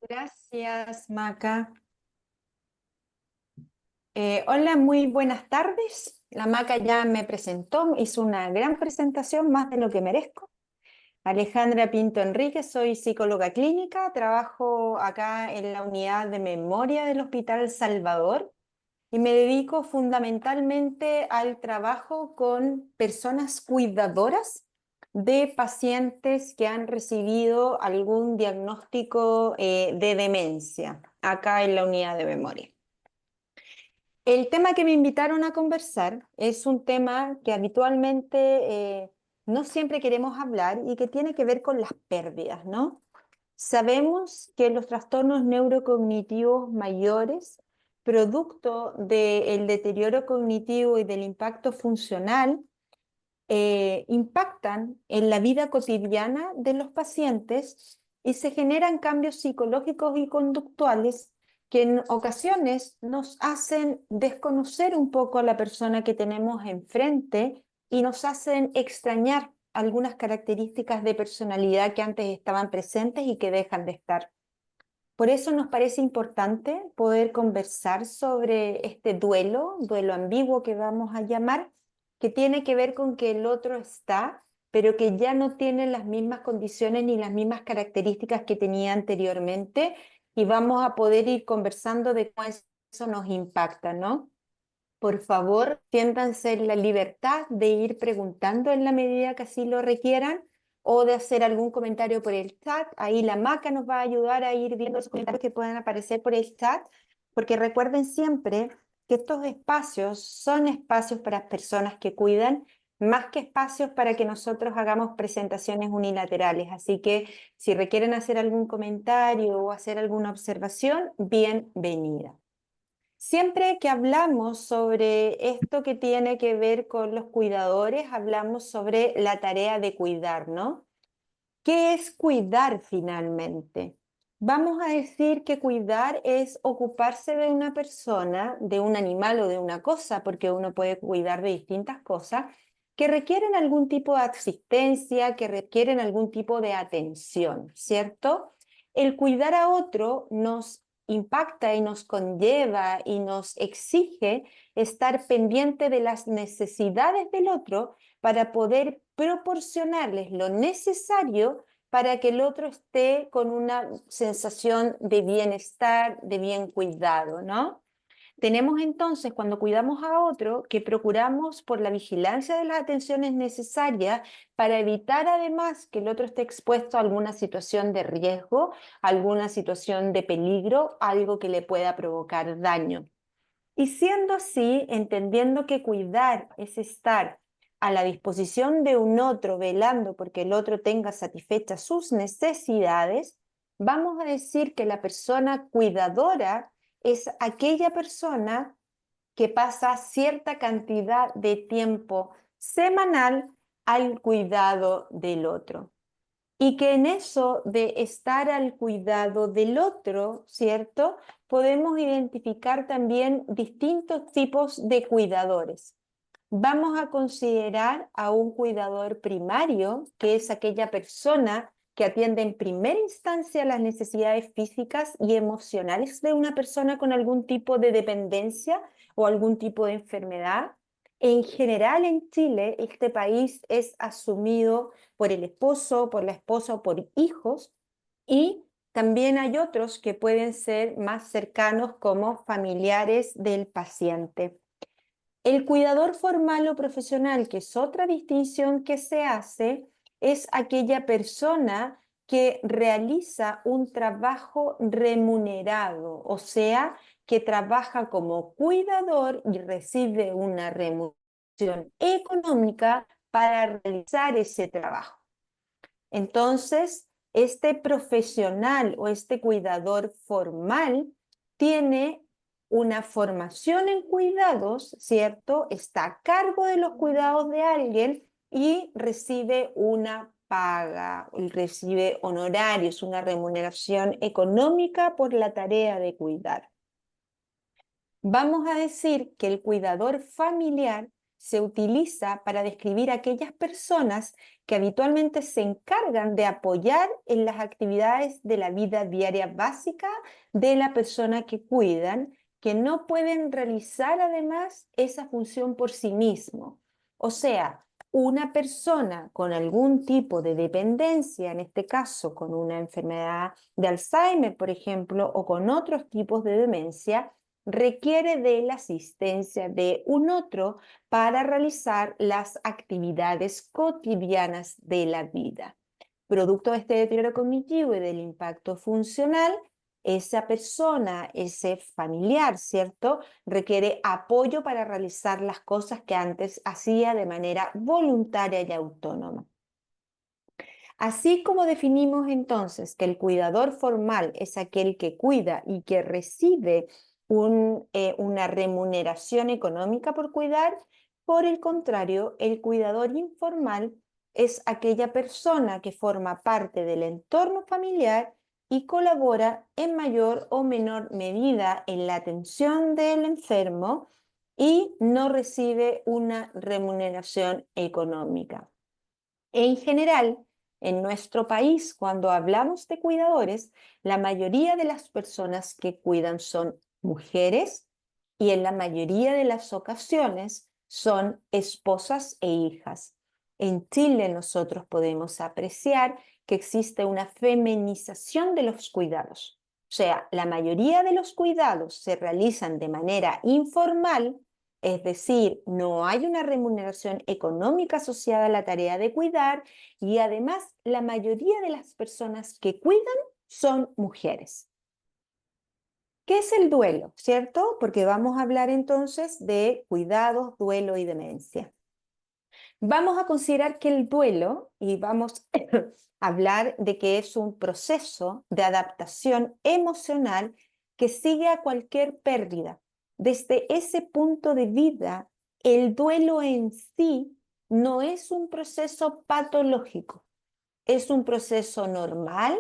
Gracias, Maca. Hola, muy buenas tardes. La Maca ya me presentó, hizo una gran presentación, más de lo que merezco. Alejandra Pinto Enríquez, soy psicóloga clínica, trabajo acá en la unidad de memoria del Hospital Salvador y me dedico fundamentalmente al trabajo con personas cuidadoras de pacientes que han recibido algún diagnóstico de demencia acá en la unidad de memoria. El tema que me invitaron a conversar es un tema que habitualmente no siempre queremos hablar y que tiene que ver con las pérdidas, ¿no? Sabemos que los trastornos neurocognitivos mayores, producto del deterioro cognitivo y del impacto funcional, impactan en la vida cotidiana de los pacientes y se generan cambios psicológicos y conductuales que en ocasiones nos hacen desconocer un poco a la persona que tenemos enfrente y nos hacen extrañar algunas características de personalidad que antes estaban presentes y que dejan de estar. Por eso nos parece importante poder conversar sobre este duelo ambiguo que vamos a llamar, que tiene que ver con que el otro está, pero que ya no tiene las mismas condiciones ni las mismas características que tenía anteriormente, y vamos a poder ir conversando de cómo eso nos impacta, ¿no? Por favor, siéntanse en la libertad de ir preguntando en la medida que así lo requieran o de hacer algún comentario por el chat. Ahí la Maca nos va a ayudar a ir viendo esos comentarios que puedan aparecer por el chat, porque recuerden siempre que estos espacios son espacios para personas que cuidan, más que espacios para que nosotros hagamos presentaciones unilaterales. Así que si requieren hacer algún comentario o hacer alguna observación, bienvenida. Siempre que hablamos sobre esto que tiene que ver con los cuidadores, hablamos sobre la tarea de cuidar, ¿no? ¿Qué es cuidar finalmente? Vamos a decir que cuidar es ocuparse de una persona, de un animal o de una cosa, porque uno puede cuidar de distintas cosas, que requieren algún tipo de asistencia, que requieren algún tipo de atención, ¿cierto? El cuidar a otro nos impacta y nos conlleva y nos exige estar pendiente de las necesidades del otro para poder proporcionarles lo necesario para que el otro esté con una sensación de bienestar, de bien cuidado, ¿no? Tenemos entonces, cuando cuidamos a otro, que procuramos por la vigilancia de las atenciones necesarias para evitar además que el otro esté expuesto a alguna situación de riesgo, alguna situación de peligro, algo que le pueda provocar daño. Y siendo así, entendiendo que cuidar es estar a la disposición de un otro, velando porque el otro tenga satisfechas sus necesidades, vamos a decir que la persona cuidadora es aquella persona que pasa cierta cantidad de tiempo semanal al cuidado del otro. Y que en eso de estar al cuidado del otro, ¿cierto? Podemos identificar también distintos tipos de cuidadores. Vamos a considerar a un cuidador primario, que es aquella persona que atiende en primera instancia las necesidades físicas y emocionales de una persona con algún tipo de dependencia o algún tipo de enfermedad. En general en Chile, este país es asumido por el esposo, por la esposa o por hijos, y también hay otros que pueden ser más cercanos como familiares del paciente. El cuidador formal o profesional, que es otra distinción que se hace, es aquella persona que realiza un trabajo remunerado, o sea, que trabaja como cuidador y recibe una remuneración económica para realizar ese trabajo. Entonces, este profesional o este cuidador formal tiene una formación en cuidados, ¿cierto? Está a cargo de los cuidados de alguien y recibe una paga, recibe honorarios, una remuneración económica por la tarea de cuidar. Vamos a decir que el cuidador familiar se utiliza para describir a aquellas personas que habitualmente se encargan de apoyar en las actividades de la vida diaria básica de la persona que cuidan, que no pueden realizar además esa función por sí mismo. O sea, una persona con algún tipo de dependencia, en este caso con una enfermedad de Alzheimer, por ejemplo, o con otros tipos de demencia, requiere de la asistencia de un otro para realizar las actividades cotidianas de la vida. Producto de este deterioro cognitivo y del impacto funcional, esa persona, ese familiar, ¿cierto?, requiere apoyo para realizar las cosas que antes hacía de manera voluntaria y autónoma. Así como definimos entonces que el cuidador formal es aquel que cuida y que recibe una remuneración económica por cuidar, por el contrario, el cuidador informal es aquella persona que forma parte del entorno familiar y colabora en mayor o menor medida en la atención del enfermo y no recibe una remuneración económica. En general, en nuestro país, cuando hablamos de cuidadores, la mayoría de las personas que cuidan son mujeres y en la mayoría de las ocasiones son esposas e hijas. En Chile nosotros podemos apreciar que existe una feminización de los cuidados. O sea, la mayoría de los cuidados se realizan de manera informal, es decir, no hay una remuneración económica asociada a la tarea de cuidar y además la mayoría de las personas que cuidan son mujeres. ¿Qué es el duelo? ¿Cierto? Porque vamos a hablar entonces de cuidados, duelo y demencia. Vamos a considerar que el duelo, y vamos a hablar de que es un proceso de adaptación emocional que sigue a cualquier pérdida. Desde ese punto de vista, el duelo en sí no es un proceso patológico, es un proceso normal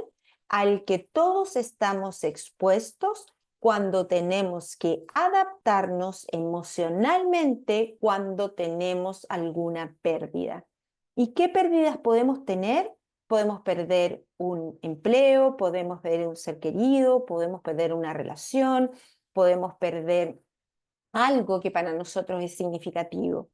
al que todos estamos expuestos cuando tenemos que adaptarnos emocionalmente cuando tenemos alguna pérdida. ¿Y qué pérdidas podemos tener? Podemos perder un empleo, podemos perder un ser querido, podemos perder una relación, podemos perder algo que para nosotros es significativo.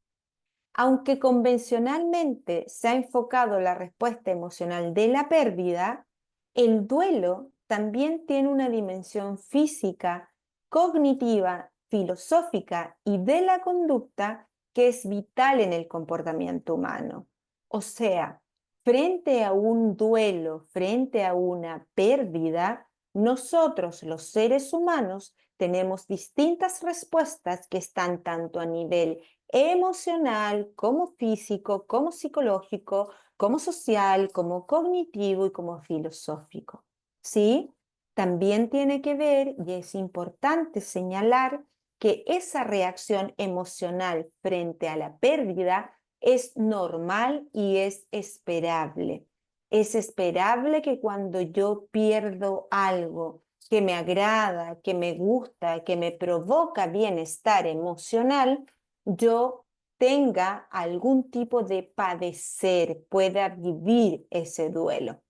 Aunque convencionalmente se ha enfocado la respuesta emocional de la pérdida, el duelo también tiene una dimensión física, cognitiva, filosófica y de la conducta que es vital en el comportamiento humano. O sea, frente a un duelo, frente a una pérdida, nosotros los seres humanos tenemos distintas respuestas que están tanto a nivel emocional, como físico, como psicológico, como social, como cognitivo y como filosófico. ¿Sí? También tiene que ver, y es importante señalar, que esa reacción emocional frente a la pérdida es normal y es esperable. Es esperable que cuando yo pierdo algo que me agrada, que me gusta, que me provoca bienestar emocional, yo tenga algún tipo de padecer, pueda vivir ese duelo.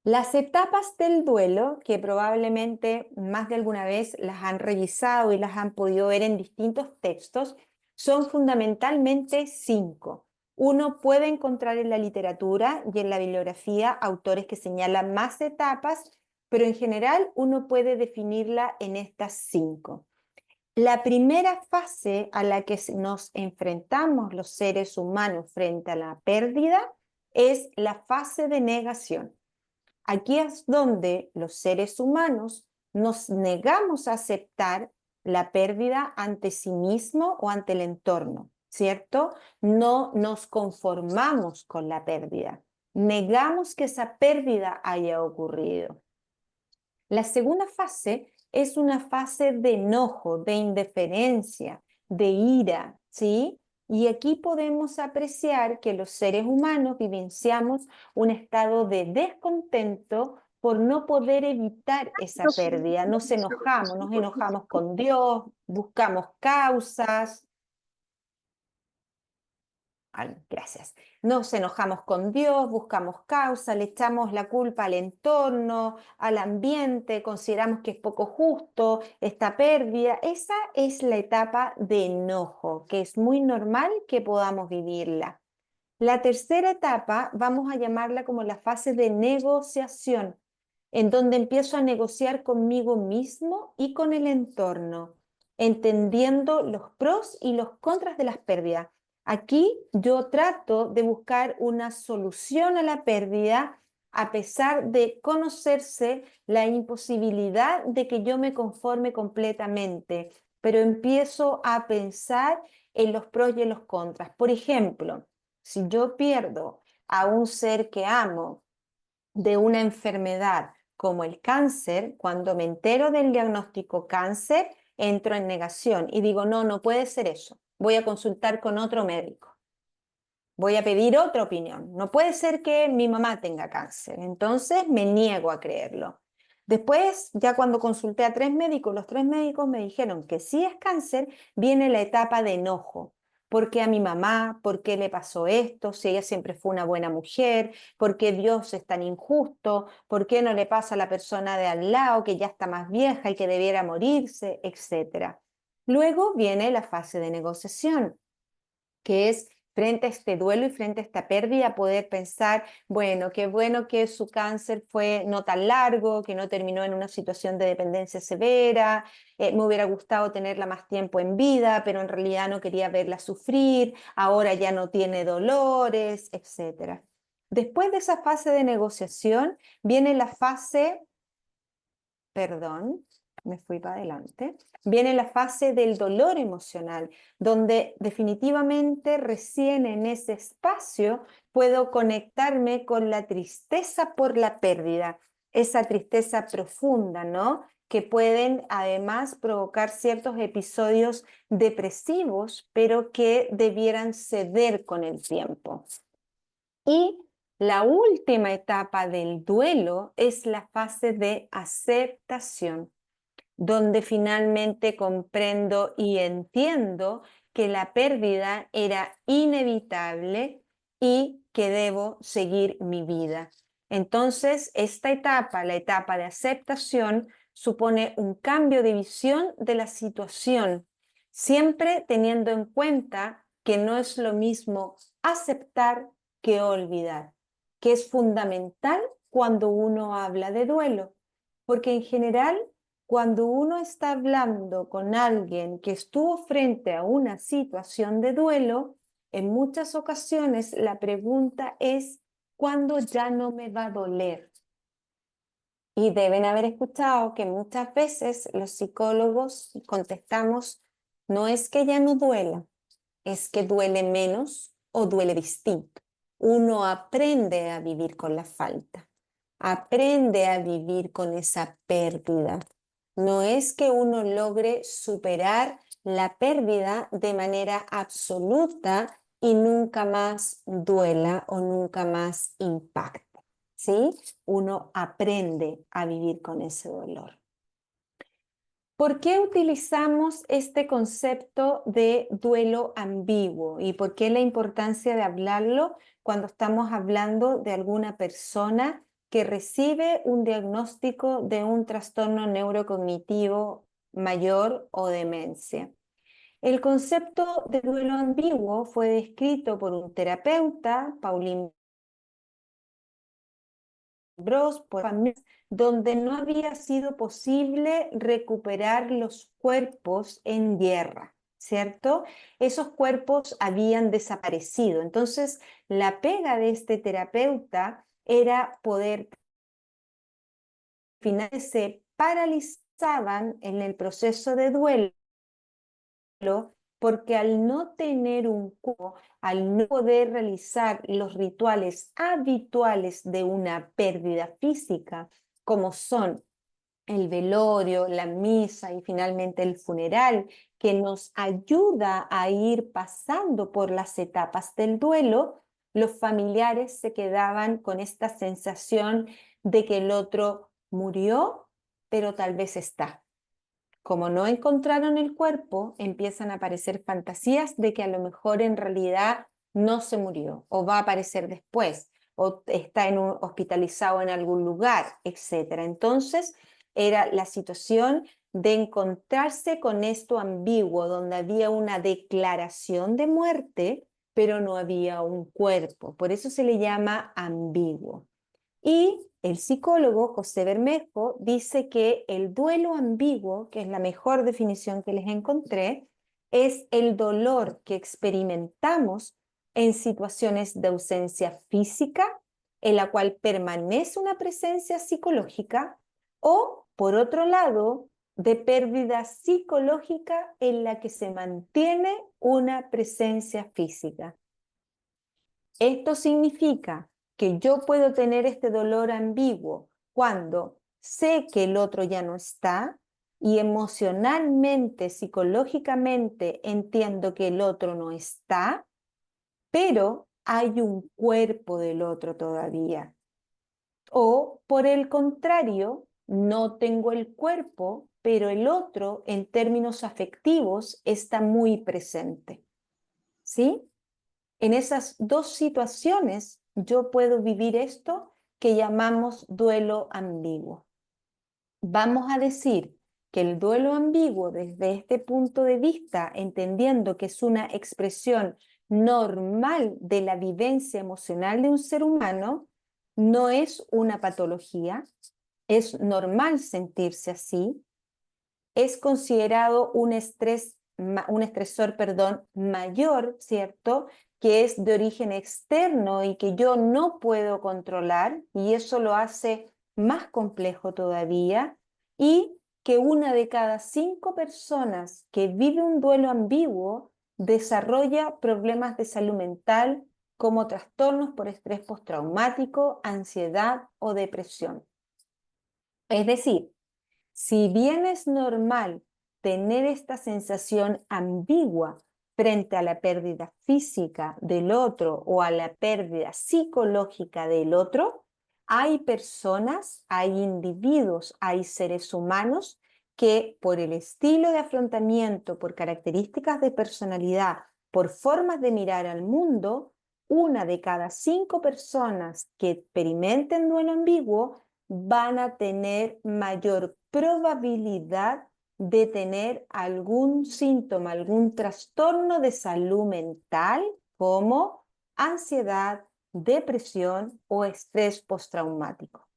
Las etapas del duelo, que probablemente más de alguna vez las han revisado y las han podido ver en distintos textos, son fundamentalmente 5. Uno puede encontrar en la literatura y en la bibliografía autores que señalan más etapas, pero en general uno puede definirla en estas 5. La primera fase a la que nos enfrentamos los seres humanos frente a la pérdida es la fase de negación. Aquí es donde los seres humanos nos negamos a aceptar la pérdida ante sí mismo o ante el entorno, ¿cierto? No nos conformamos con la pérdida. Negamos que esa pérdida haya ocurrido. La segunda fase es una fase de enojo, de indiferencia, de ira, ¿sí? Y aquí podemos apreciar que los seres humanos vivenciamos un estado de descontento por no poder evitar esa pérdida. Nos enojamos con Dios, buscamos causas. Gracias. Nos enojamos con Dios, buscamos causa, le echamos la culpa al entorno, al ambiente, consideramos que es poco justo esta pérdida. Esa es la etapa de enojo, que es muy normal que podamos vivirla. La tercera etapa vamos a llamarla como la fase de negociación, en donde empiezo a negociar conmigo mismo y con el entorno, entendiendo los pros y los contras de las pérdidas. Aquí yo trato de buscar una solución a la pérdida a pesar de conocerse la imposibilidad de que yo me conforme completamente, pero empiezo a pensar en los pros y en los contras. Por ejemplo, si yo pierdo a un ser que amo de una enfermedad como el cáncer, cuando me entero del diagnóstico cáncer, entro en negación y digo, no, no puede ser eso. Voy a consultar con otro médico. Voy a pedir otra opinión. No puede ser que mi mamá tenga cáncer. Entonces me niego a creerlo. Después, ya cuando consulté a 3 médicos, los 3 médicos me dijeron que si es cáncer, viene la etapa de enojo. ¿Por qué a mi mamá? ¿Por qué le pasó esto? Si ella siempre fue una buena mujer, ¿por qué Dios es tan injusto? ¿Por qué no le pasa a la persona de al lado que ya está más vieja y que debiera morirse? Etcétera. Luego viene la fase de negociación, que es frente a este duelo y frente a esta pérdida, poder pensar, bueno que su cáncer fue no tan largo, que no terminó en una situación de dependencia severa, me hubiera gustado tenerla más tiempo en vida, pero en realidad no quería verla sufrir, ahora ya no tiene dolores, etc. Después de esa fase de negociación, viene la fase, perdón, me fui para adelante, viene la fase del dolor emocional, donde definitivamente recién en ese espacio puedo conectarme con la tristeza por la pérdida, esa tristeza profunda, ¿no? Que pueden además provocar ciertos episodios depresivos, pero que debieran ceder con el tiempo. Y la última etapa del duelo es la fase de aceptación, donde finalmente comprendo y entiendo que la pérdida era inevitable y que debo seguir mi vida. Entonces, esta etapa, la etapa de aceptación, supone un cambio de visión de la situación, siempre teniendo en cuenta que no es lo mismo aceptar que olvidar, que es fundamental cuando uno habla de duelo, porque en general cuando uno está hablando con alguien que estuvo frente a una situación de duelo, en muchas ocasiones la pregunta es, ¿cuándo ya no me va a doler? Y deben haber escuchado que muchas veces los psicólogos contestamos, no es que ya no duela, es que duele menos o duele distinto. Uno aprende a vivir con la falta, aprende a vivir con esa pérdida. No es que uno logre superar la pérdida de manera absoluta y nunca más duela o nunca más impacte, ¿sí? Uno aprende a vivir con ese dolor. ¿Por qué utilizamos este concepto de duelo ambiguo y por qué la importancia de hablarlo cuando estamos hablando de alguna persona que recibe un diagnóstico de un trastorno neurocognitivo mayor o demencia? El concepto de duelo ambiguo fue descrito por un terapeuta, Pauline Bros, por familias donde no había sido posible recuperar los cuerpos en guerra, ¿cierto? Esos cuerpos habían desaparecido. Entonces, la pega de este terapeuta era poder, finalmente se paralizaban en el proceso de duelo porque al no tener un cuerpo, al no poder realizar los rituales habituales de una pérdida física, como son el velorio, la misa y finalmente el funeral, que nos ayuda a ir pasando por las etapas del duelo, los familiares se quedaban con esta sensación de que el otro murió, pero tal vez está. Como no encontraron el cuerpo, empiezan a aparecer fantasías de que a lo mejor en realidad no se murió, o va a aparecer después, o está hospitalizado en algún lugar, etc. Entonces, era la situación de encontrarse con esto ambiguo, donde había una declaración de muerte, pero no había un cuerpo. Por eso se le llama ambiguo. Y el psicólogo José Bermejo dice que el duelo ambiguo, que es la mejor definición que les encontré, es el dolor que experimentamos en situaciones de ausencia física, en la cual permanece una presencia psicológica, o, por otro lado, de pérdida psicológica en la que se mantiene una presencia física. Esto significa que yo puedo tener este dolor ambiguo cuando sé que el otro ya no está y emocionalmente, psicológicamente entiendo que el otro no está, pero hay un cuerpo del otro todavía. O por el contrario, no tengo el cuerpo, pero el otro en términos afectivos está muy presente. ¿Sí? En esas dos situaciones yo puedo vivir esto que llamamos duelo ambiguo. Vamos a decir que el duelo ambiguo desde este punto de vista, entendiendo que es una expresión normal de la vivencia emocional de un ser humano, no es una patología, es normal sentirse así, es considerado un estresor, mayor, ¿cierto? Que es de origen externo y que yo no puedo controlar, y eso lo hace más complejo todavía, y que una de cada 5 personas que vive un duelo ambiguo desarrolla problemas de salud mental como trastornos por estrés postraumático, ansiedad o depresión. Es decir, si bien es normal tener esta sensación ambigua frente a la pérdida física del otro o a la pérdida psicológica del otro, hay personas, hay individuos, hay seres humanos que por el estilo de afrontamiento, por características de personalidad, por formas de mirar al mundo, una de cada 5 personas que experimenten duelo ambiguo van a tener mayor probabilidad de tener algún síntoma, algún trastorno de salud mental como ansiedad, depresión o estrés postraumático.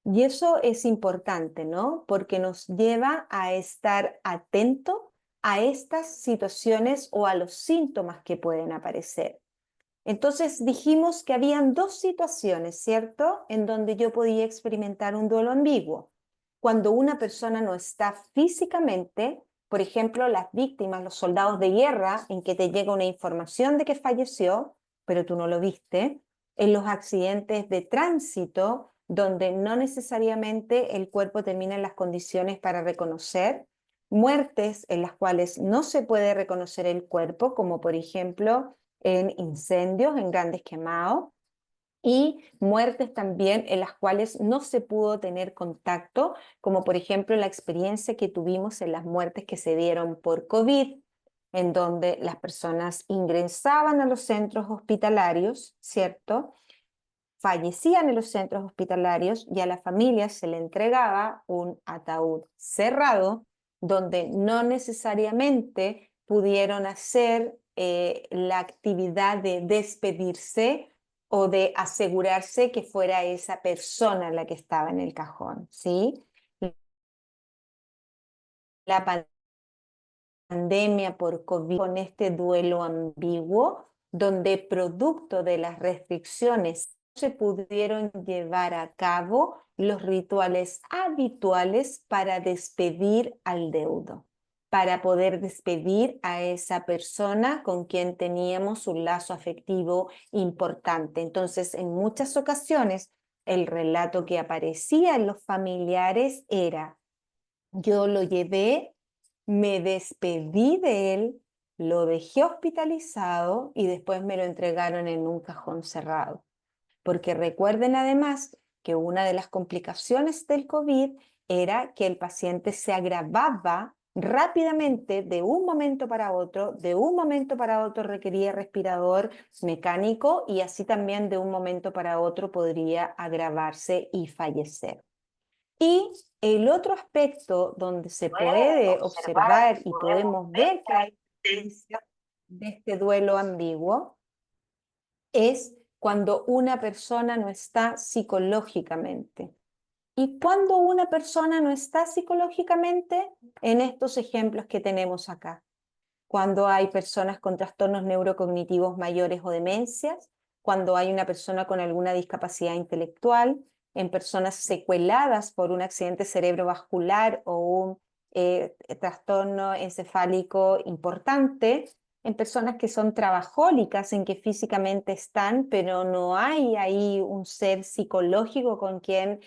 Y eso es importante, ¿no? Porque nos lleva a estar atento a estas situaciones o a los síntomas que pueden aparecer. Entonces dijimos que habían dos situaciones, ¿cierto? En donde yo podía experimentar un duelo ambiguo. Cuando una persona no está físicamente, por ejemplo, las víctimas, los soldados de guerra, en que te llega una información de que falleció, pero tú no lo viste, en los accidentes de tránsito, donde no necesariamente el cuerpo termina en las condiciones para reconocer, muertes en las cuales no se puede reconocer el cuerpo, como por ejemplo en incendios, en grandes quemados, y muertes también en las cuales no se pudo tener contacto, como por ejemplo la experiencia que tuvimos en las muertes que se dieron por COVID, en donde las personas ingresaban a los centros hospitalarios, ¿cierto? Fallecían en los centros hospitalarios y a la familia se le entregaba un ataúd cerrado donde no necesariamente pudieron hacer la actividad de despedirse o de asegurarse que fuera esa persona la que estaba en el cajón, ¿sí? La pandemia por COVID con este duelo ambiguo, donde producto de las restricciones se pudieron llevar a cabo los rituales habituales para despedir al deudo, para poder despedir a esa persona con quien teníamos un lazo afectivo importante. Entonces, en muchas ocasiones, el relato que aparecía en los familiares era: yo lo llevé, me despedí de él, lo dejé hospitalizado y después me lo entregaron en un cajón cerrado. Porque recuerden además que una de las complicaciones del COVID era que el paciente se agravaba rápidamente, de un momento para otro, requería respirador mecánico y así también de un momento para otro podría agravarse y fallecer. Y el otro aspecto donde se puede observar y podemos ver que hay evidencia de este duelo ambiguo es cuando una persona no está psicológicamente. ¿Y cuando una persona no está psicológicamente? En estos ejemplos que tenemos acá. Cuando hay personas con trastornos neurocognitivos mayores o demencias, cuando hay una persona con alguna discapacidad intelectual, en personas secueladas por un accidente cerebrovascular o un trastorno encefálico importante, en personas que son trabajólicas, en que físicamente están, pero no hay ahí un ser psicológico con quien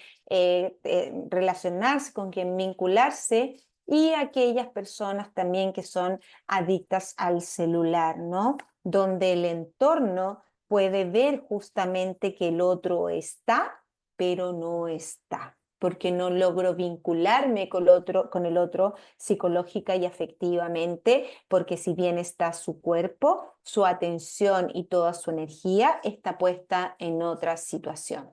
relacionarse, con quien vincularse, y aquellas personas también que son adictas al celular, ¿no? Donde el entorno puede ver justamente que el otro está, pero no está, porque no logro vincularme con el otro psicológica y afectivamente, porque si bien está su cuerpo, su atención y toda su energía está puesta en otra situación.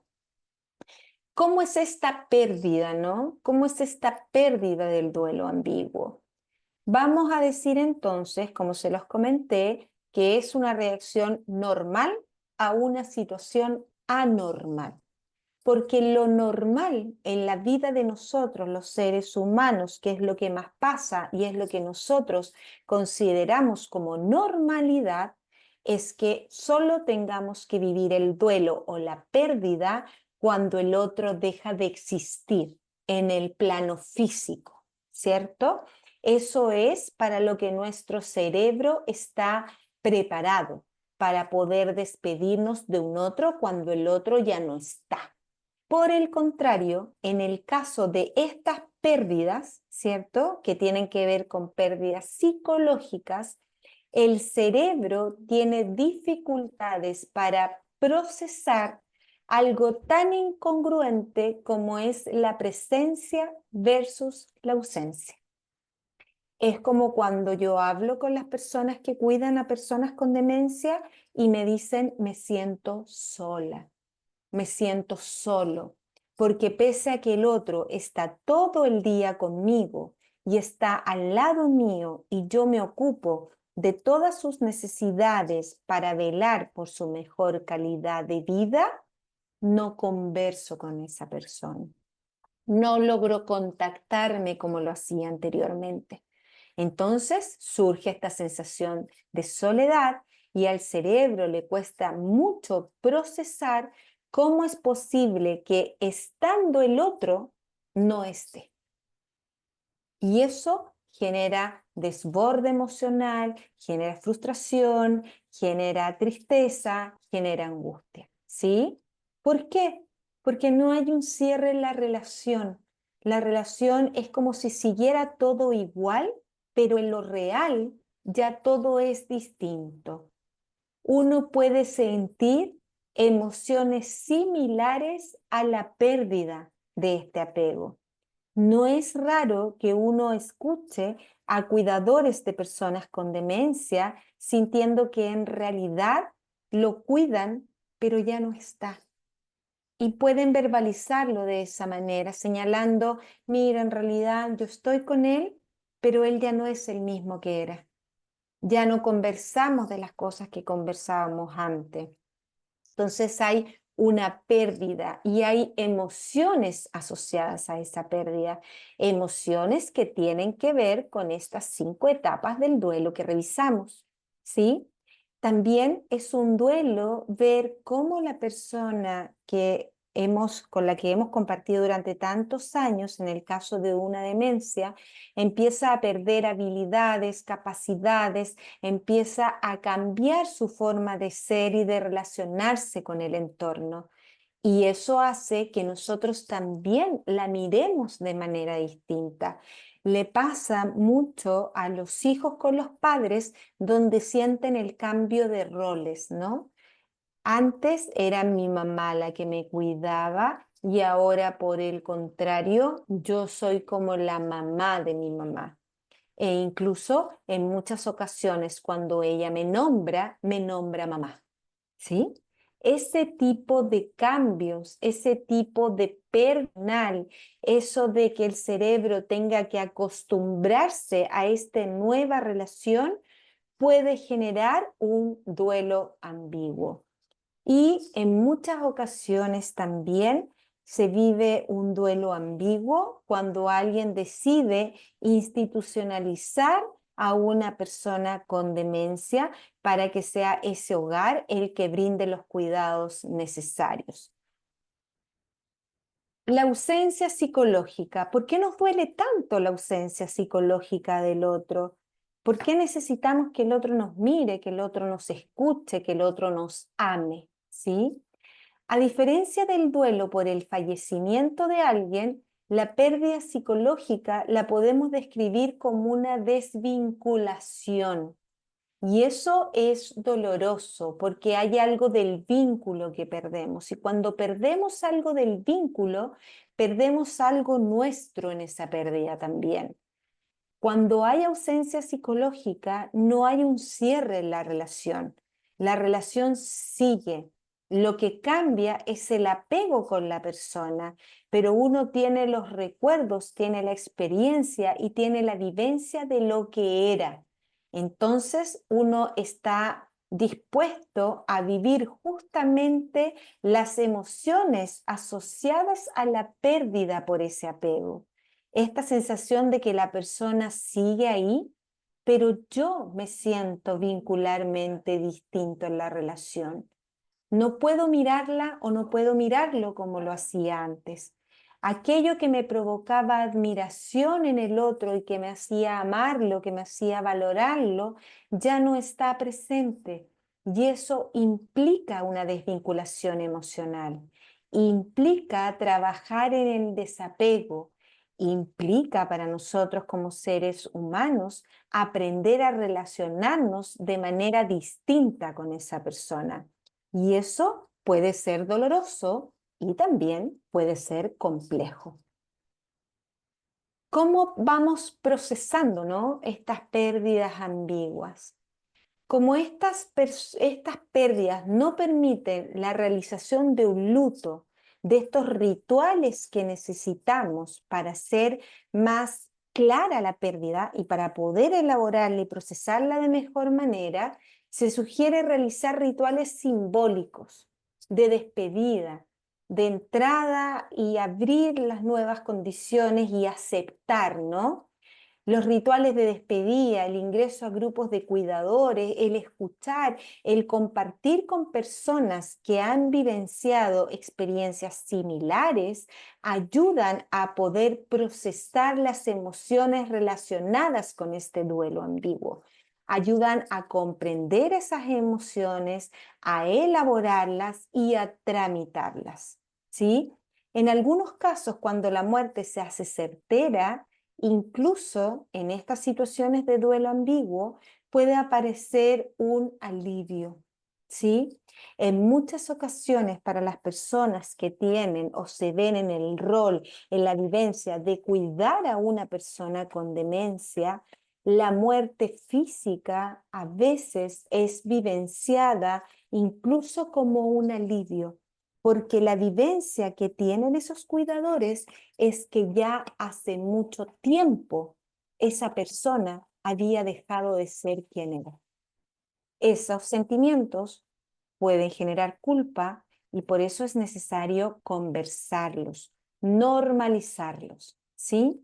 ¿Cómo es esta pérdida, no? ¿Cómo es esta pérdida del duelo ambiguo? Vamos a decir entonces, como se los comenté, que es una reacción normal a una situación anormal. Porque lo normal en la vida de nosotros, los seres humanos, que es lo que más pasa y es lo que nosotros consideramos como normalidad, es que solo tengamos que vivir el duelo o la pérdida cuando el otro deja de existir en el plano físico, ¿cierto? Eso es para lo que nuestro cerebro está preparado, para poder despedirnos de un otro cuando el otro ya no está. Por el contrario, en el caso de estas pérdidas, ¿cierto? Que tienen que ver con pérdidas psicológicas, el cerebro tiene dificultades para procesar algo tan incongruente como es la presencia versus la ausencia. Es como cuando yo hablo con las personas que cuidan a personas con demencia y me dicen, me siento sola, me siento solo, porque pese a que el otro está todo el día conmigo y está al lado mío y yo me ocupo de todas sus necesidades para velar por su mejor calidad de vida, no converso con esa persona. No logro contactarme como lo hacía anteriormente. Entonces surge esta sensación de soledad y al cerebro le cuesta mucho procesar cómo es posible que estando el otro no esté. Y eso genera desborde emocional, genera frustración, genera tristeza, genera angustia. ¿Sí? ¿Por qué? Porque no hay un cierre en la relación. La relación es como si siguiera todo igual, pero en lo real ya todo es distinto. Uno puede sentir emociones similares a la pérdida de este apego. No es raro que uno escuche a cuidadores de personas con demencia sintiendo que en realidad lo cuidan, pero ya no está. Y pueden verbalizarlo de esa manera, señalando, mira, en realidad yo estoy con él, pero él ya no es el mismo que era. Ya no conversamos de las cosas que conversábamos antes. Entonces hay una pérdida y hay emociones asociadas a esa pérdida, emociones que tienen que ver con estas 5 etapas del duelo que revisamos, ¿sí? También es un duelo ver cómo la persona con la que hemos compartido durante tantos años, en el caso de una demencia, empieza a perder habilidades, capacidades, empieza a cambiar su forma de ser y de relacionarse con el entorno. Y eso hace que nosotros también la miremos de manera distinta. Le pasa mucho a los hijos con los padres donde sienten el cambio de roles, ¿no? Antes era mi mamá la que me cuidaba y ahora por el contrario, yo soy como la mamá de mi mamá. E incluso en muchas ocasiones cuando ella me nombra mamá, ¿sí? Ese tipo de cambios, ese tipo de personal, eso de que el cerebro tenga que acostumbrarse a esta nueva relación, puede generar un duelo ambiguo. Y en muchas ocasiones también se vive un duelo ambiguo cuando alguien decide institucionalizar a una persona con demencia para que sea ese hogar el que brinde los cuidados necesarios. La ausencia psicológica. ¿Por qué nos duele tanto la ausencia psicológica del otro? ¿Por qué necesitamos que el otro nos mire, que el otro nos escuche, que el otro nos ame? ¿Sí? A diferencia del duelo por el fallecimiento de alguien, la pérdida psicológica la podemos describir como una desvinculación. Y eso es doloroso porque hay algo del vínculo que perdemos. Y cuando perdemos algo del vínculo, perdemos algo nuestro en esa pérdida también. Cuando hay ausencia psicológica, no hay un cierre en la relación. La relación sigue. Lo que cambia es el apego con la persona, pero uno tiene los recuerdos, tiene la experiencia y tiene la vivencia de lo que era. Entonces uno está dispuesto a vivir justamente las emociones asociadas a la pérdida por ese apego. Esta sensación de que la persona sigue ahí, pero yo me siento vincularmente distinto en la relación. No puedo mirarla o no puedo mirarlo como lo hacía antes. Aquello que me provocaba admiración en el otro y que me hacía amarlo, que me hacía valorarlo, ya no está presente. Y eso implica una desvinculación emocional, implica trabajar en el desapego, implica para nosotros como seres humanos aprender a relacionarnos de manera distinta con esa persona. Y eso puede ser doloroso y también puede ser complejo. ¿Cómo vamos procesando, no, estas pérdidas ambiguas? Como estas pérdidas no permiten la realización de un luto, de estos rituales que necesitamos para hacer más clara la pérdida y para poder elaborarla y procesarla de mejor manera, se sugiere realizar rituales simbólicos de despedida, de entrada y abrir las nuevas condiciones y aceptar, ¿no? Los rituales de despedida, el ingreso a grupos de cuidadores, el escuchar, el compartir con personas que han vivenciado experiencias similares, ayudan a poder procesar las emociones relacionadas con este duelo ambiguo. Ayudan a comprender esas emociones, a elaborarlas y a tramitarlas, ¿sí? En algunos casos, cuando la muerte se hace certera, incluso en estas situaciones de duelo ambiguo puede aparecer un alivio, ¿sí? En muchas ocasiones para las personas que tienen o se ven en el rol, en la vivencia de cuidar a una persona con demencia, la muerte física a veces es vivenciada incluso como un alivio, porque la vivencia que tienen esos cuidadores es que ya hace mucho tiempo esa persona había dejado de ser quien era. Esos sentimientos pueden generar culpa y por eso es necesario conversarlos, normalizarlos, ¿sí?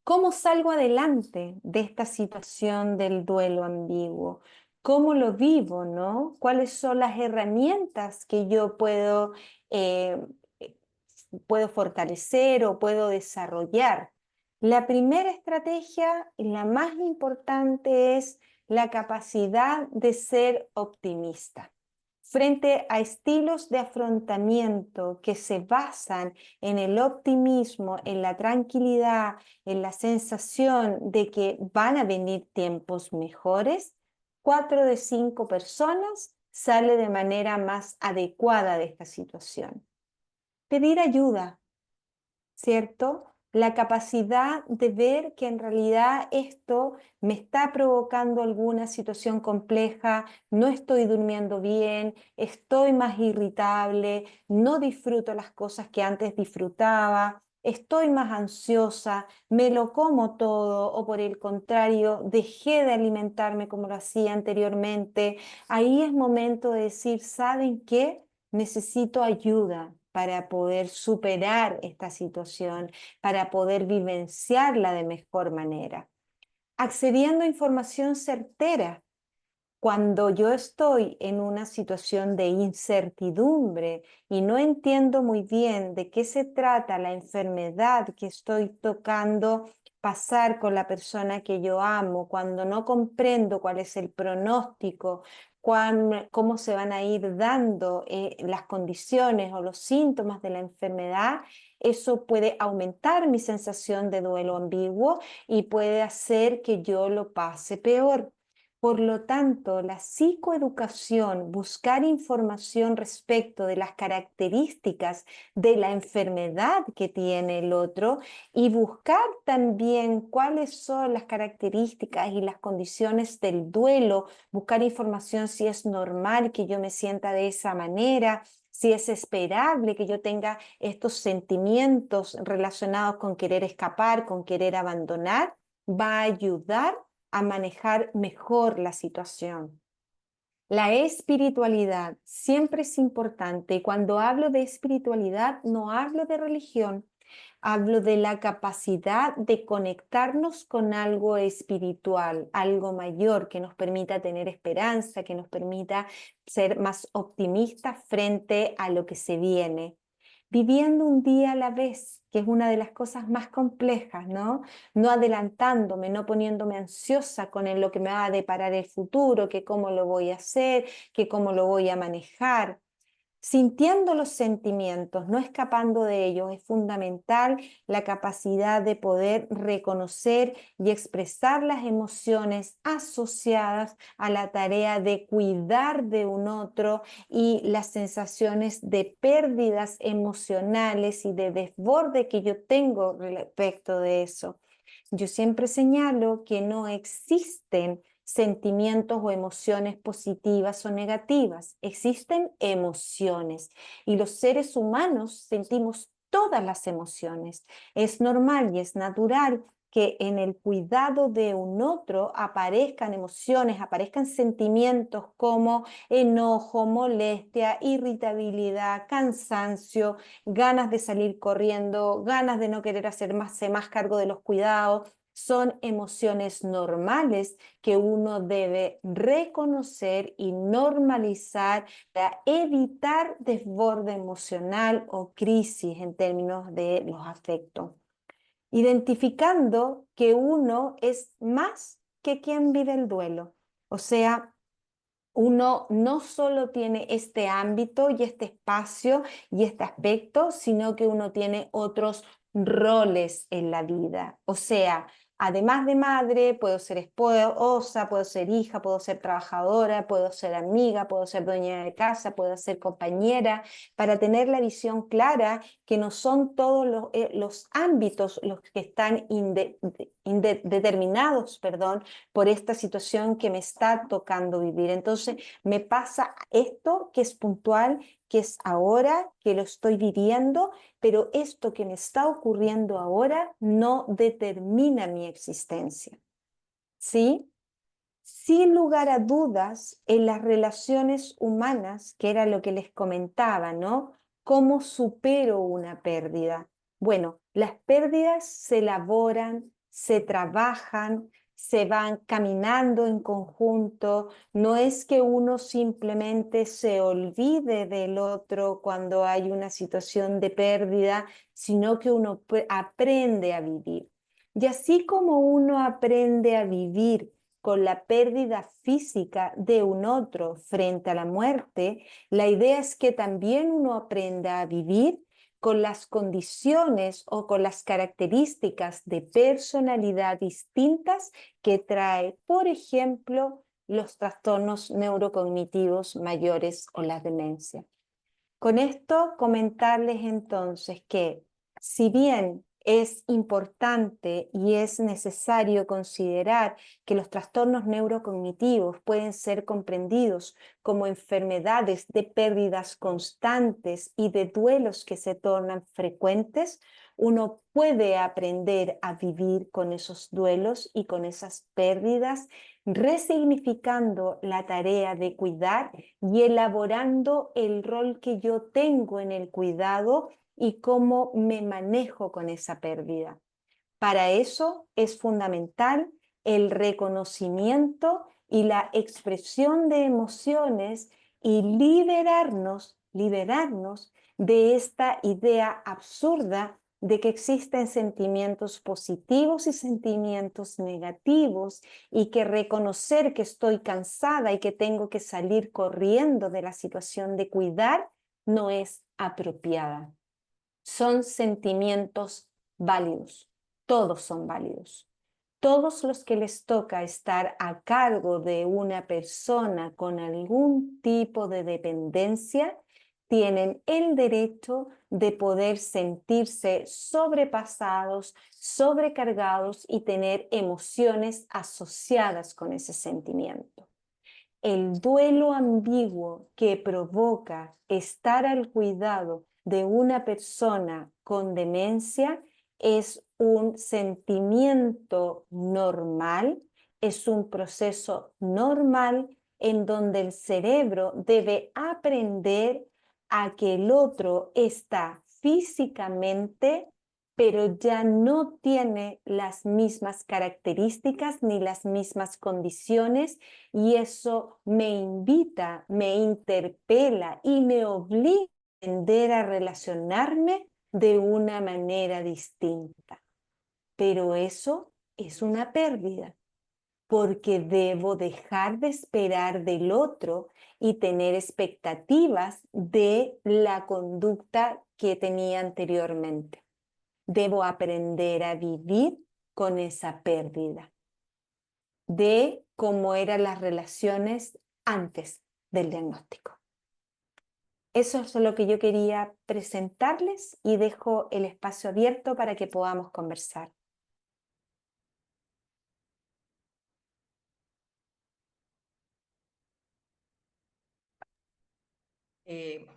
¿Cómo salgo adelante de esta situación del duelo ambiguo? ¿Cómo lo vivo, no? ¿Cuáles son las herramientas que yo eh, puedo fortalecer o puedo desarrollar? La primera estrategia y la más importante es la capacidad de ser optimista. Frente a estilos de afrontamiento que se basan en el optimismo, en la tranquilidad, en la sensación de que van a venir tiempos mejores, 4 de 5 personas sale de manera más adecuada de esta situación. Pedir ayuda, ¿cierto? la capacidad de ver que en realidad esto me está provocando alguna situación compleja, no estoy durmiendo bien, estoy más irritable, no disfruto las cosas que antes disfrutaba, estoy más ansiosa, me lo como todo o por el contrario, dejé de alimentarme como lo hacía anteriormente. Ahí es momento de decir, ¿saben qué? Necesito ayuda para poder superar esta situación, para poder vivenciarla de mejor manera. Accediendo a información certera. Cuando yo estoy en una situación de incertidumbre y no entiendo muy bien de qué se trata la enfermedad que estoy tocando pasar con la persona que yo amo, cuando no comprendo cuál es el pronóstico, cómo se van a ir dando las condiciones o los síntomas de la enfermedad, eso puede aumentar mi sensación de duelo ambiguo y puede hacer que yo lo pase peor. Por lo tanto, la psicoeducación, buscar información respecto de las características de la enfermedad que tiene el otro y buscar también cuáles son las características y las condiciones del duelo, buscar información si es normal que yo me sienta de esa manera, si es esperable que yo tenga estos sentimientos relacionados con querer escapar, con querer abandonar, va a ayudar a manejar mejor la situación. La espiritualidad siempre es importante y cuando hablo de espiritualidad no hablo de religión, hablo de la capacidad de conectarnos con algo espiritual, algo mayor que nos permita tener esperanza, que nos permita ser más optimistas frente a lo que se viene viviendo un día a la vez, que es una de las cosas más complejas, ¿no? No adelantándome, no poniéndome ansiosa con lo que me va a deparar el futuro, que cómo lo voy a hacer, que cómo lo voy a manejar. Sintiendo los sentimientos, no escapando de ellos, es fundamental la capacidad de poder reconocer y expresar las emociones asociadas a la tarea de cuidar de un otro y las sensaciones de pérdidas emocionales y de desborde que yo tengo respecto de eso. Yo siempre señalo que no existen sentimientos o emociones positivas o negativas. Existen emociones y los seres humanos sentimos todas las emociones. Es normal y es natural que en el cuidado de un otro aparezcan emociones, aparezcan sentimientos como enojo, molestia, irritabilidad, cansancio, ganas de salir corriendo, ganas de no querer hacerse más cargo de los cuidados. Son emociones normales que uno debe reconocer y normalizar para evitar desborde emocional o crisis en términos de los afectos. Identificando que uno es más que quien vive el duelo. O sea, uno no solo tiene este ámbito y este espacio y este aspecto, sino que uno tiene otros roles en la vida. O sea, además de madre, puedo ser esposa, puedo ser hija, puedo ser trabajadora, puedo ser amiga, puedo ser dueña de casa, puedo ser compañera, para tener la visión clara que no son todos los ámbitos los que están determinados, perdón, por esta situación que me está tocando vivir. Entonces, me pasa esto que es puntual, que es ahora, que lo estoy viviendo, pero esto que me está ocurriendo ahora no determina mi existencia. ¿Sí? Sin lugar a dudas, en las relaciones humanas, que era lo que les comentaba, ¿no? ¿Cómo supero una pérdida? Bueno, las pérdidas se elaboran, se trabajan, se van caminando en conjunto. No es que uno simplemente se olvide del otro cuando hay una situación de pérdida, sino que uno aprende a vivir. Y así como uno aprende a vivir con la pérdida física de un otro frente a la muerte, la idea es que también uno aprenda a vivir con las condiciones o con las características de personalidad distintas que trae, por ejemplo, los trastornos neurocognitivos mayores o la demencia. Con esto comentarles entonces que si bien es importante y es necesario considerar que los trastornos neurocognitivos pueden ser comprendidos como enfermedades de pérdidas constantes y de duelos que se tornan frecuentes. Uno puede aprender a vivir con esos duelos y con esas pérdidas, resignificando la tarea de cuidar y elaborando el rol que yo tengo en el cuidado y cómo me manejo con esa pérdida. Para eso es fundamental el reconocimiento y la expresión de emociones y liberarnos de esta idea absurda de que existen sentimientos positivos y sentimientos negativos y que reconocer que estoy cansada y que tengo que salir corriendo de la situación de cuidar no es apropiada. Son sentimientos válidos, todos son válidos. Todos los que les toca estar a cargo de una persona con algún tipo de dependencia tienen el derecho de poder sentirse sobrepasados, sobrecargados y tener emociones asociadas con ese sentimiento. El duelo ambiguo que provoca estar al cuidado de una persona con demencia es un sentimiento normal, es un proceso normal en donde el cerebro debe aprender a que el otro está físicamente, pero ya no tiene las mismas características ni las mismas condiciones, y eso me invita, me interpela y me obliga a aprender a relacionarme de una manera distinta. Pero eso es una pérdida, porque debo dejar de esperar del otro y tener expectativas de la conducta que tenía anteriormente. Debo aprender a vivir con esa pérdida de cómo eran las relaciones antes del diagnóstico. Eso es lo que yo quería presentarles y dejo el espacio abierto para que podamos conversar.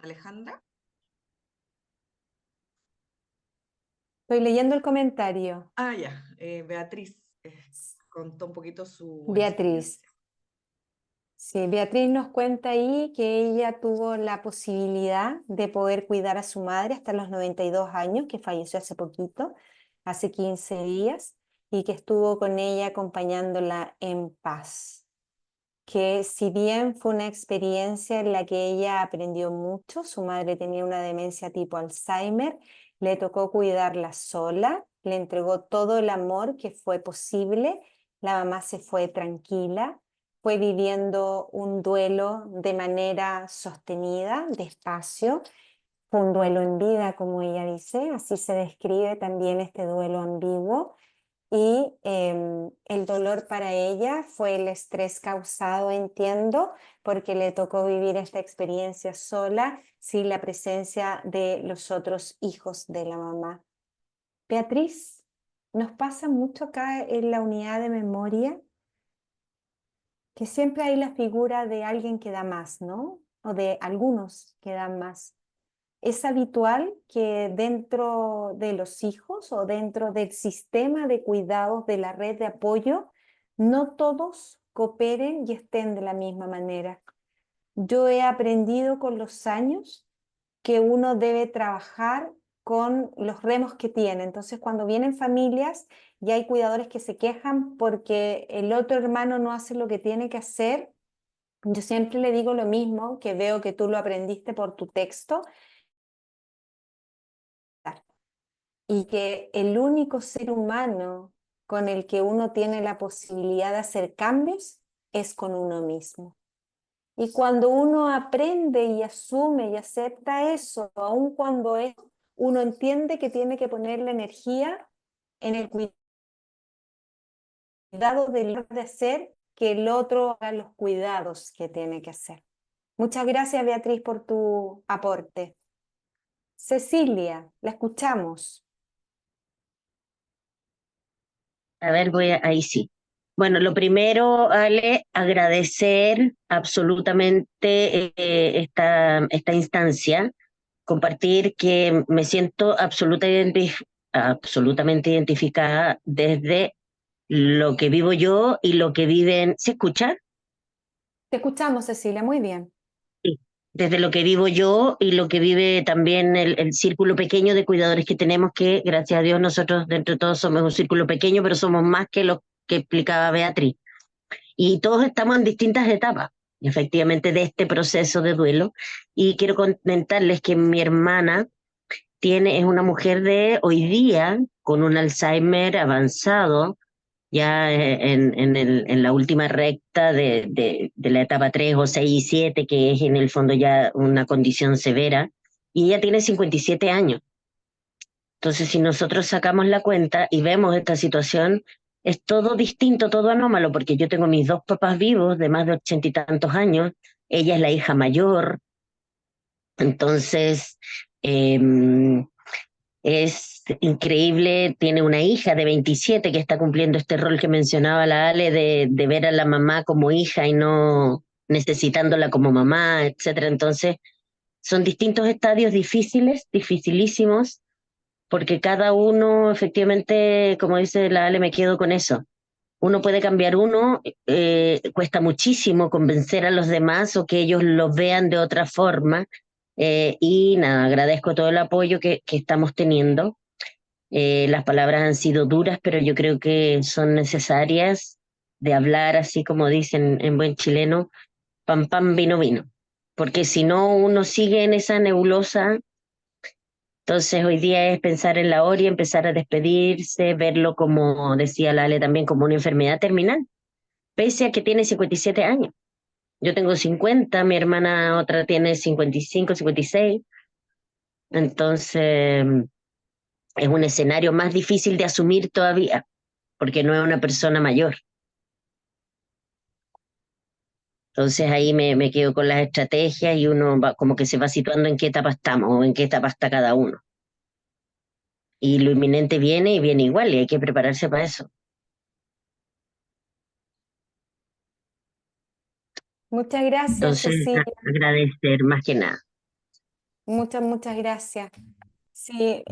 Alejandra. Estoy leyendo el comentario. Ya, Beatriz contó un poquito su Beatriz. experiencia. Sí, Beatriz nos cuenta ahí que ella tuvo la posibilidad de poder cuidar a su madre hasta los 92 años, que falleció hace poquito, hace 15 días, y que estuvo con ella acompañándola en paz. Que si bien fue una experiencia en la que ella aprendió mucho, su madre tenía una demencia tipo Alzheimer, le tocó cuidarla sola, le entregó todo el amor que fue posible, la mamá se fue tranquila, fue viviendo un duelo de manera sostenida, despacio. Fue un duelo en vida, como ella dice, así se describe también este duelo ambiguo. Y el dolor para ella fue el estrés causado, entiendo, porque le tocó vivir esta experiencia sola, sin la presencia de los otros hijos de la mamá. Beatriz, nos pasa mucho acá en la unidad de memoria que siempre hay la figura de alguien que da más, ¿no? O de algunos que dan más. Es habitual que dentro de los hijos o dentro del sistema de cuidados de la red de apoyo, no todos cooperen y estén de la misma manera. Yo he aprendido con los años que uno debe trabajar con los remos que tiene. Entonces, cuando vienen familias y hay cuidadores que se quejan porque el otro hermano no hace lo que tiene que hacer, yo siempre le digo lo mismo, que veo que tú lo aprendiste por tu texto, y que el único ser humano con el que uno tiene la posibilidad de hacer cambios es con uno mismo. Y cuando uno aprende y asume y acepta eso, aun cuando uno entiende que tiene que poner la energía en el cuidado de hacer que el otro haga los cuidados que tiene que hacer. Muchas gracias, Beatriz, por tu aporte. Cecilia, la escuchamos. A ver, ahí sí. Bueno, lo primero, Ale, agradecer absolutamente esta instancia, compartir que me siento absolutamente identificada desde lo que vivo yo y lo que viven. ¿Se escucha? Te escuchamos, Cecilia, muy bien. Sí. Desde lo que vivo yo y lo que vive también el círculo pequeño de cuidadores que tenemos, que gracias a Dios nosotros dentro de todos somos un círculo pequeño, pero somos más que lo que explicaba Beatriz. Y todos estamos en distintas etapas, efectivamente, de este proceso de duelo. Y quiero comentarles que mi hermana es una mujer de hoy día con un Alzheimer avanzado, ya en la última recta de la etapa 3 o 6 y 7, que es en el fondo ya una condición severa, y ella tiene 57 años. Entonces, si nosotros sacamos la cuenta y vemos esta situación, es todo distinto, todo anómalo, porque yo tengo mis dos papás vivos de más de 80 y tantos años, ella es la hija mayor, entonces eh, es increíble, tiene una hija de 27 que está cumpliendo este rol que mencionaba la Ale de ver a la mamá como hija y no necesitándola como mamá, etcétera. Entonces, son distintos estadios difíciles, dificilísimos, porque cada uno, efectivamente, como dice la Ale, me quedo con eso. Uno puede cambiar uno, cuesta muchísimo convencer a los demás o que ellos lo vean de otra forma. Y nada, agradezco todo el apoyo que estamos teniendo. Las palabras han sido duras, pero yo creo que son necesarias de hablar así como dicen en buen chileno, pam pam vino vino. Porque si no, uno sigue en esa nebulosa. Entonces hoy día es pensar en la hora y empezar a despedirse, verlo como decía Lale también, como una enfermedad terminal, pese a que tiene 57 años. Yo tengo 50, mi hermana otra tiene 55, 56. Entonces es un escenario más difícil de asumir todavía, porque no es una persona mayor. Entonces ahí me quedo con las estrategias y uno va, como que se va situando en qué etapa estamos o en qué etapa está cada uno. Y lo inminente viene y viene igual y hay que prepararse para eso. Muchas gracias, Entonces, Cecilia. agradecer más que nada. Muchas gracias. Sí,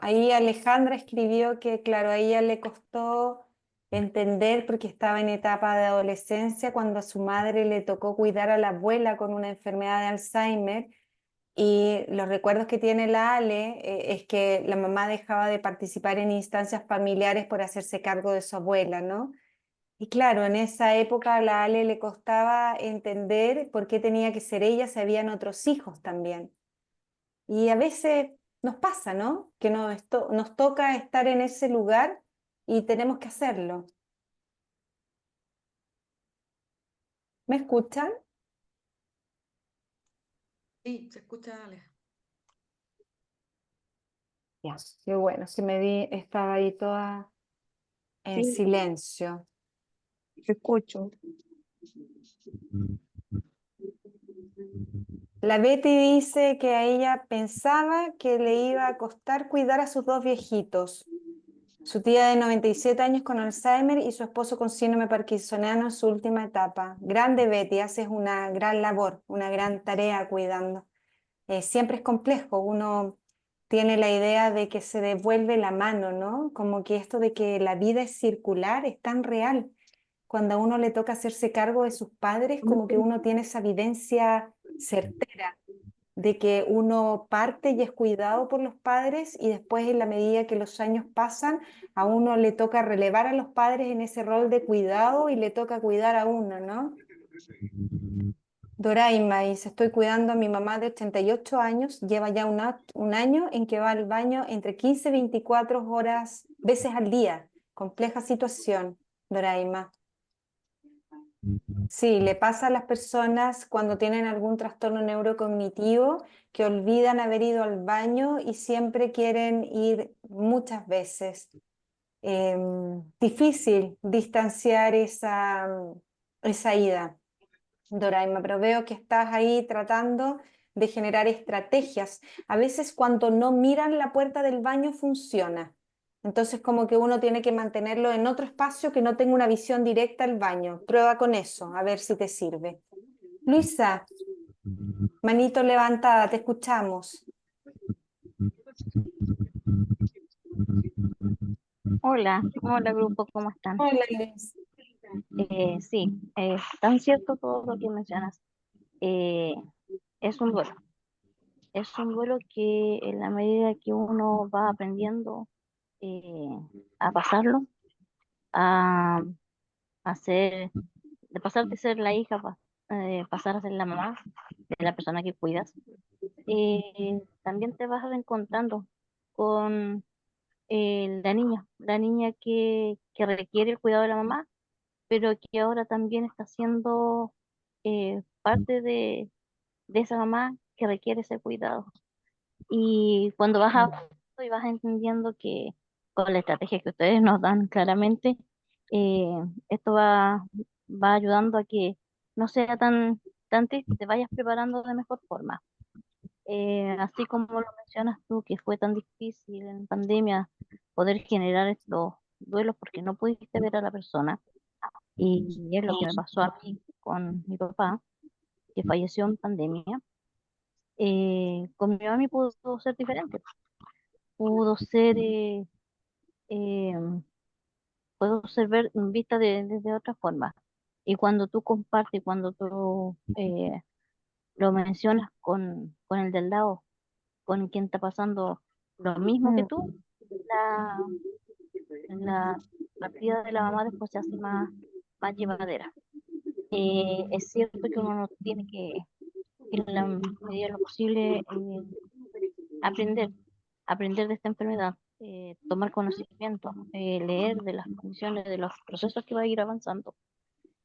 ahí Alejandra escribió que, claro, a ella le costó entender porque estaba en etapa de adolescencia cuando a su madre le tocó cuidar a la abuela con una enfermedad de Alzheimer y los recuerdos que tiene la Ale es que la mamá dejaba de participar en instancias familiares por hacerse cargo de su abuela, ¿no? Y claro, en esa época a la Ale le costaba entender por qué tenía que ser ella si habían otros hijos también. Y a veces nos pasa, ¿no? Que nos toca estar en ese lugar y tenemos que hacerlo. ¿Me escuchan? Sí, se escucha, Ale. Ya. Qué bueno, si estaba ahí toda en Sí, silencio. te escucho. La Betty dice que a ella pensaba que le iba a costar cuidar a sus dos viejitos, su tía de 97 años con Alzheimer y su esposo con síndrome parkinsoniano en su última etapa. Grande Betty, haces una gran labor, una gran tarea cuidando. Siempre es complejo, uno tiene la idea de que se devuelve la mano, ¿no? Como que esto de que la vida es circular es tan real. Cuando a uno le toca hacerse cargo de sus padres, como que uno tiene esa evidencia certera de que uno parte y es cuidado por los padres y después en la medida que los años pasan, a uno le toca relevar a los padres en ese rol de cuidado y le toca cuidar a uno, ¿no? Doraima dice, estoy cuidando a mi mamá de 88 años, lleva ya un año en que va al baño entre 15 y 24 horas, veces al día. Compleja situación, Doraima. Sí, le pasa a las personas cuando tienen algún trastorno neurocognitivo que olvidan haber ido al baño y siempre quieren ir muchas veces. Difícil distanciar esa ida. Doraima, pero veo que estás ahí tratando de generar estrategias. A veces cuando no miran la puerta del baño funciona. Entonces como que uno tiene que mantenerlo en otro espacio que no tenga una visión directa al baño. Prueba con eso, a ver si te sirve. Luisa, manito levantada, te escuchamos. Hola, hola grupo, ¿cómo están? Hola, Luis. Sí, tan cierto todo lo que mencionas. Eh, es un duelo. Es un duelo que en la medida que uno va aprendiendo eh, a pasarlo, a, a ser, de pasar de ser la hija, pasar a ser la mamá de la persona que cuidas, también te vas reencontrando con la niña que requiere el cuidado de la mamá, pero que ahora también está siendo parte de esa mamá que requiere ese cuidado. Y cuando vas avanzando y vas entendiendo que con la estrategia que ustedes nos dan claramente, eh, esto va ayudando a que no sea tan triste, te vayas preparando de mejor forma. Así como lo mencionas tú, que fue tan difícil en pandemia poder generar estos duelos porque no pudiste ver a la persona, y es lo que me pasó a mí con mi papá, que falleció en pandemia. Con mi mami pudo ser diferente, pudo ser, eh, puedo ser vista desde otra forma. Y cuando tú compartes, cuando tú lo mencionas con el del lado, con quien está pasando lo mismo que Mm. tú, la, la partida de la mamá después se hace más llevadera. Es cierto que uno no tiene que en la medida de lo posible, aprender, aprender de esta enfermedad, tomar conocimiento, leer de las condiciones, de los procesos que va a ir avanzando.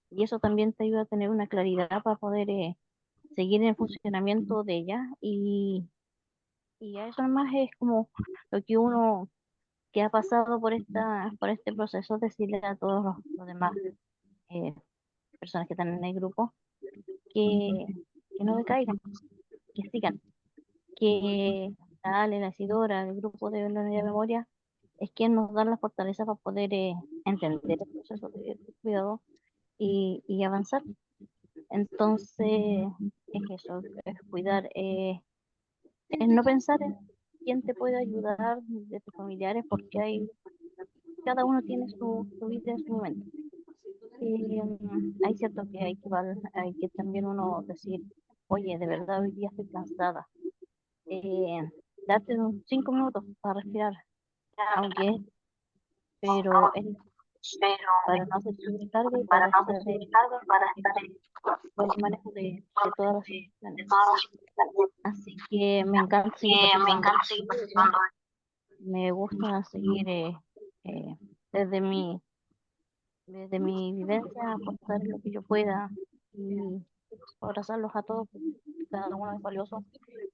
Y eso también te ayuda a tener una claridad para poder seguir en el funcionamiento de ella. Y a eso más es como lo que uno que ha pasado por este proceso, decirle a todos los demás eh, personas que están en el grupo que, que no decaigan, que sigan, que la Ale, la Isidora, el grupo de la unidad de memoria, es quien nos da la fortaleza para poder entender el proceso de cuidado y avanzar. Entonces, es eso, es cuidar, es no pensar en quién te puede ayudar de tus familiares, porque cada uno tiene su vida en su momento. Hay cierto que hay que también uno decir, oye, de verdad hoy día estoy cansada. Eh, Date 5 minutos para respirar, aunque pero es para no hacer sobrecarga y para estar en buen manejo de todas las situaciones. Así que me encanta seguir participando. Me gusta seguir eh, desde desde mi vivencia, aportar lo que yo pueda y abrazarlos a todos, porque cada uno es valioso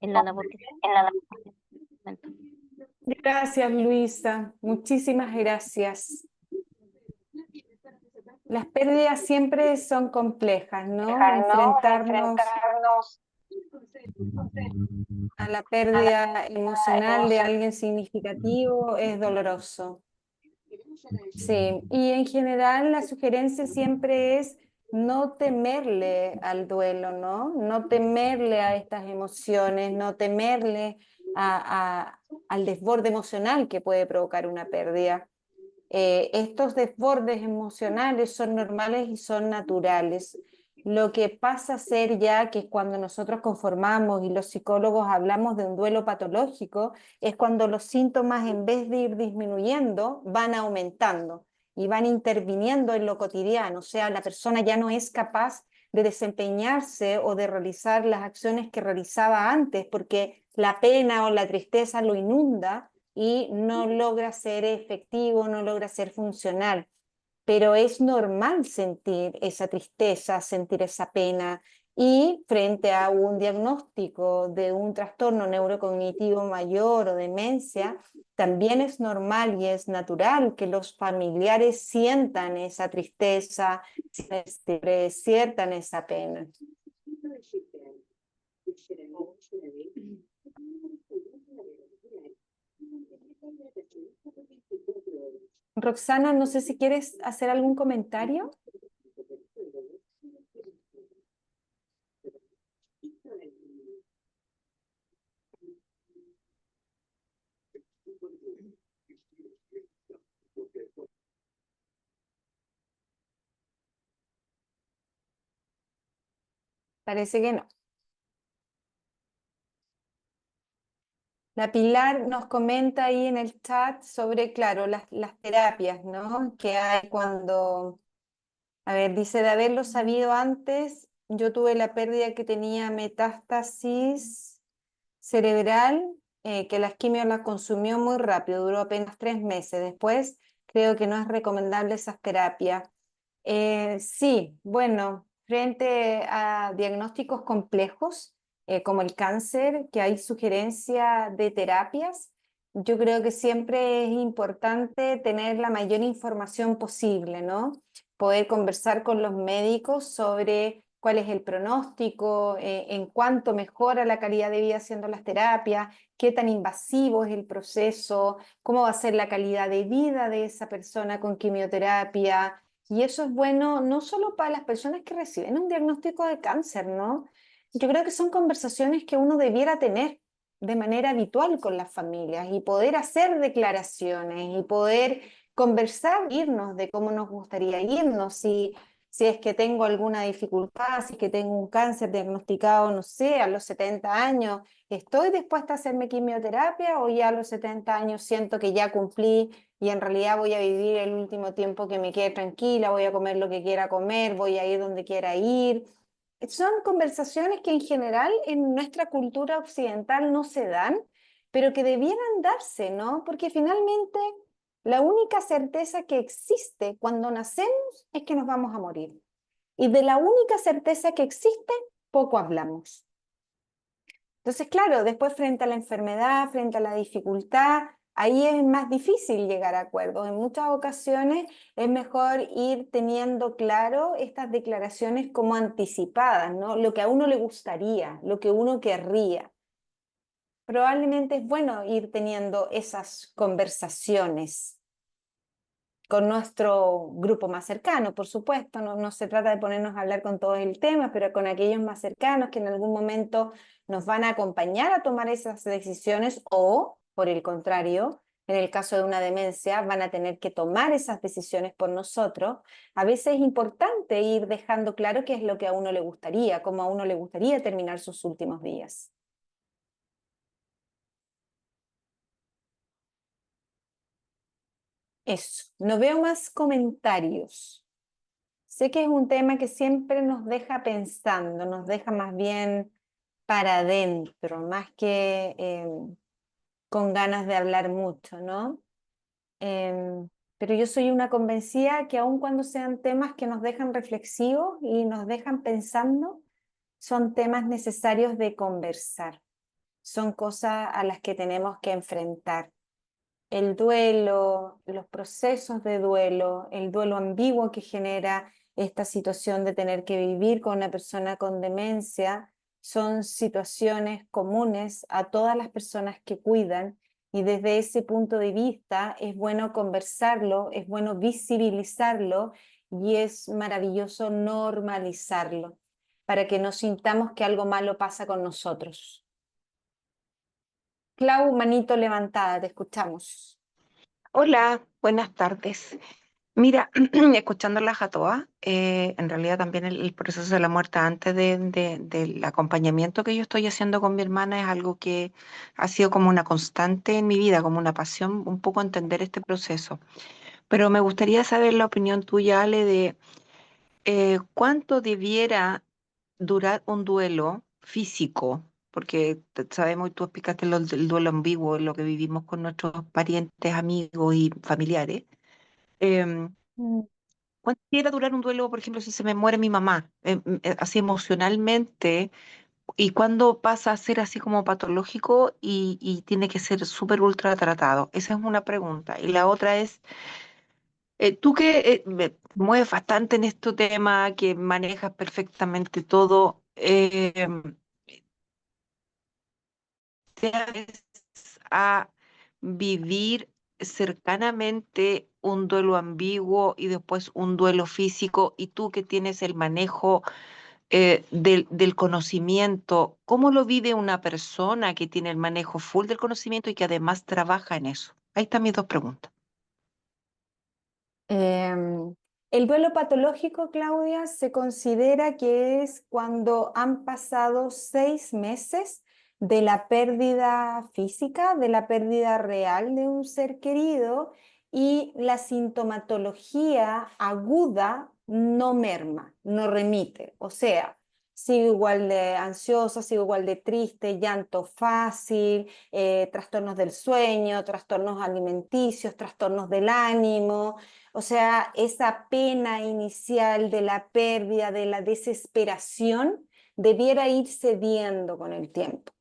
en la labor que hacen. Gracias, Luisa. Muchísimas gracias. Las pérdidas siempre son complejas, ¿no? Enfrentarnos a la pérdida emocional de alguien significativo es doloroso. Sí, y en general la sugerencia siempre es no temerle al duelo, ¿no? No temerle a estas emociones, no temerle al desborde emocional que puede provocar una pérdida. Estos desbordes emocionales son normales y son naturales. Lo que pasa a ser ya que cuando nosotros conformamos y los psicólogos hablamos de un duelo patológico, es cuando los síntomas en vez de ir disminuyendo, van aumentando y van interviniendo en lo cotidiano. O sea, la persona ya no es capaz de desempeñarse o de realizar las acciones que realizaba antes porque la pena o la tristeza lo inunda y no logra ser efectivo, no logra ser funcional. Pero es normal sentir esa tristeza, sentir esa pena, y frente a un diagnóstico de un trastorno neurocognitivo mayor o demencia, también es normal y es natural que los familiares sientan esa tristeza, sientan esa pena. Roxana, no sé si quieres hacer algún comentario. Parece que no. La Pilar nos comenta ahí en el chat sobre, claro, las terapias, ¿no? Que hay cuando, a ver, dice, de haberlo sabido antes, yo tuve la pérdida que tenía metástasis cerebral, que las quimios las consumió muy rápido, duró apenas 3 meses. Después, creo que no es recomendable esas terapias. Sí, bueno, frente a diagnósticos complejos como el cáncer, que hay sugerencia de terapias, yo creo que siempre es importante tener la mayor información posible, ¿no? Poder conversar con los médicos sobre cuál es el pronóstico, en cuánto mejora la calidad de vida haciendo las terapias, qué tan invasivo es el proceso, cómo va a ser la calidad de vida de esa persona con quimioterapia. Y eso es bueno no solo para las personas que reciben un diagnóstico de cáncer, ¿no? Yo creo que son conversaciones que uno debiera tener de manera habitual con las familias y poder hacer declaraciones y poder conversar, irnos de cómo nos gustaría irnos, si es que tengo alguna dificultad, si es que tengo un cáncer diagnosticado, no sé, a los 70 años, ¿estoy dispuesta a hacerme quimioterapia o ya a los 70 años siento que ya cumplí y en realidad voy a vivir el último tiempo que me quede tranquila, voy a comer lo que quiera comer, voy a ir donde quiera ir? Son conversaciones que en general en nuestra cultura occidental no se dan, pero que debieran darse, ¿no? Porque finalmente la única certeza que existe cuando nacemos es que nos vamos a morir. Y de la única certeza que existe, poco hablamos. Entonces, claro, después frente a la enfermedad, frente a la dificultad, ahí es más difícil llegar a acuerdos. En muchas ocasiones es mejor ir teniendo claro estas declaraciones como anticipadas, ¿no? Lo que a uno le gustaría, lo que uno querría. Probablemente es bueno ir teniendo esas conversaciones con nuestro grupo más cercano, por supuesto, no se trata de ponernos a hablar con todo el tema, pero con aquellos más cercanos que en algún momento nos van a acompañar a tomar esas decisiones o, por el contrario, en el caso de una demencia, van a tener que tomar esas decisiones por nosotros. A veces es importante ir dejando claro qué es lo que a uno le gustaría, cómo a uno le gustaría terminar sus últimos días. Eso, no veo más comentarios. Sé que es un tema que siempre nos deja pensando, nos deja más bien para adentro, más que con ganas de hablar mucho, ¿no? Pero yo soy una convencida que aun cuando sean temas que nos dejan reflexivos y nos dejan pensando, son temas necesarios de conversar, son cosas a las que tenemos que enfrentar. El duelo, los procesos de duelo, el duelo ambiguo que genera esta situación de tener que vivir con una persona con demencia, son situaciones comunes a todas las personas que cuidan y desde ese punto de vista es bueno conversarlo, es bueno visibilizarlo y es maravilloso normalizarlo para que no sintamos que algo malo pasa con nosotros. Clau, manito levantada, te escuchamos. Hola, buenas tardes. Mira, escuchándolas a todas, en realidad también el proceso de la muerte antes del acompañamiento que yo estoy haciendo con mi hermana es algo que ha sido como una constante en mi vida, como una pasión, un poco entender este proceso. Pero me gustaría saber la opinión tuya, Ale, de cuánto debiera durar un duelo físico, porque sabemos, y tú explicaste el duelo ambiguo, lo que vivimos con nuestros parientes, amigos y familiares. Em, Mm. ¿Cuánto debiera durar un duelo, por ejemplo, si se me muere mi mamá, así emocionalmente, y cuándo pasa a ser así como patológico y tiene que ser súper ultra tratado? Esa es una pregunta. Y la otra es, tú que me mueves bastante en este tema, que manejas perfectamente todo, ¿te atreves a vivir cercanamente un duelo ambiguo y después un duelo físico, y tú que tienes el manejo del conocimiento, ¿cómo lo vive una persona que tiene el manejo full del conocimiento y que además trabaja en eso? Ahí están mis dos preguntas. Em, el duelo patológico, Claudia, se considera que es cuando han pasado 6 meses de la pérdida física, de la pérdida real de un ser querido y la sintomatología aguda no merma, no remite. O sea, sigo igual de ansiosa, sigo igual de triste, llanto fácil, trastornos del sueño, trastornos alimenticios, trastornos del ánimo. O sea, esa pena inicial de la pérdida, de la desesperación, debiera ir cediendo con el tiempo.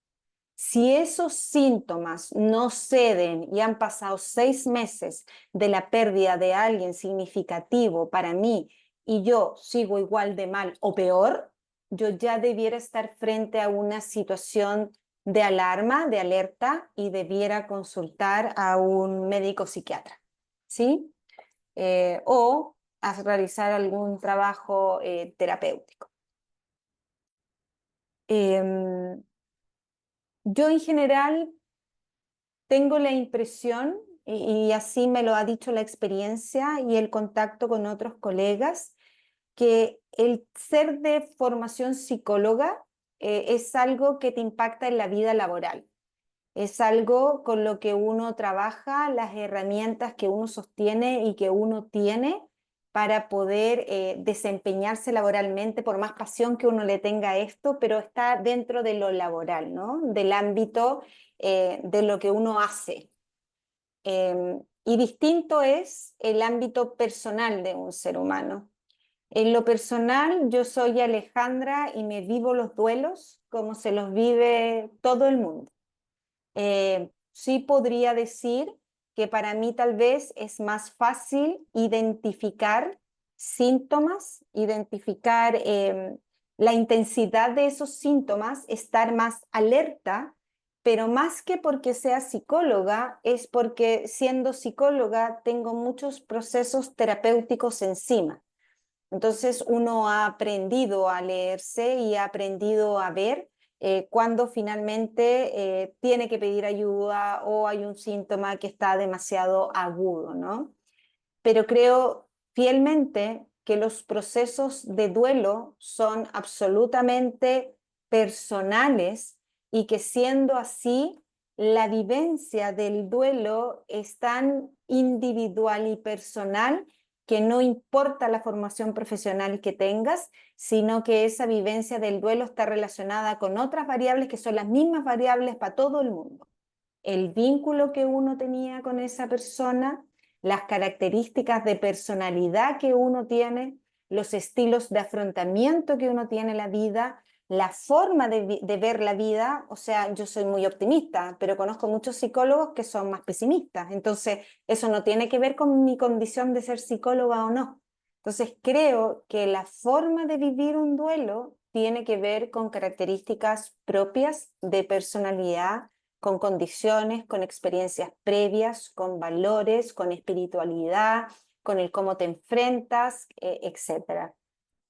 Si esos síntomas no ceden y han pasado 6 meses de la pérdida de alguien significativo para mí y yo sigo igual de mal o peor, yo ya debiera estar frente a una situación de alarma, de alerta y debiera consultar a un médico psiquiatra. ¿Sí? O a realizar algún trabajo terapéutico. Em, yo en general tengo la impresión, y así me lo ha dicho la experiencia y el contacto con otros colegas, que el ser de formación psicóloga es algo que te impacta en la vida laboral. Es algo con lo que uno trabaja, las herramientas que uno sostiene y que uno tiene para poder desempeñarse laboralmente, por más pasión que uno le tenga a esto, pero está dentro de lo laboral, ¿no? Del ámbito de lo que uno hace. Y distinto es el ámbito personal de un ser humano. En lo personal, yo soy Alejandra y me vivo los duelos como se los vive todo el mundo. Sí podría decir que para mí tal vez es más fácil identificar síntomas, identificar la intensidad de esos síntomas, estar más alerta, pero más que porque sea psicóloga, es porque siendo psicóloga tengo muchos procesos terapéuticos encima. Entonces uno ha aprendido a leerse y ha aprendido a ver cuando finalmente tiene que pedir ayuda o hay un síntoma que está demasiado agudo, ¿no? Pero creo fielmente que los procesos de duelo son absolutamente personales y que siendo así, la vivencia del duelo es tan individual y personal que no importa la formación profesional que tengas, sino que esa vivencia del duelo está relacionada con otras variables que son las mismas variables para todo el mundo. El vínculo que uno tenía con esa persona, las características de personalidad que uno tiene, los estilos de afrontamiento que uno tiene en la vida, la forma de ver la vida. O sea, yo soy muy optimista, pero conozco muchos psicólogos que son más pesimistas. Entonces, eso no tiene que ver con mi condición de ser psicóloga o no. Entonces, creo que la forma de vivir un duelo tiene que ver con características propias de personalidad, con condiciones, con experiencias previas, con valores, con espiritualidad, con el cómo te enfrentas, etc.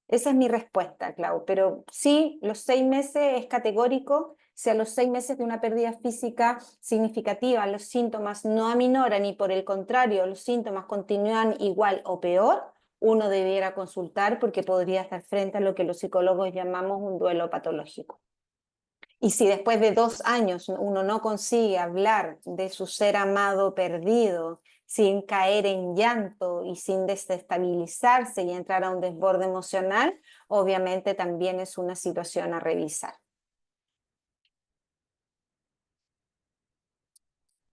Esa es mi respuesta, Clau. Pero sí, los 6 meses es categórico. Si a los 6 meses de una pérdida física significativa los síntomas no aminoran y por el contrario los síntomas continúan igual o peor, uno debiera consultar porque podría estar frente a lo que los psicólogos llamamos un duelo patológico. Y si después de 2 años uno no consigue hablar de su ser amado perdido sin caer en llanto y sin desestabilizarse y entrar a un desborde emocional, obviamente también es una situación a revisar.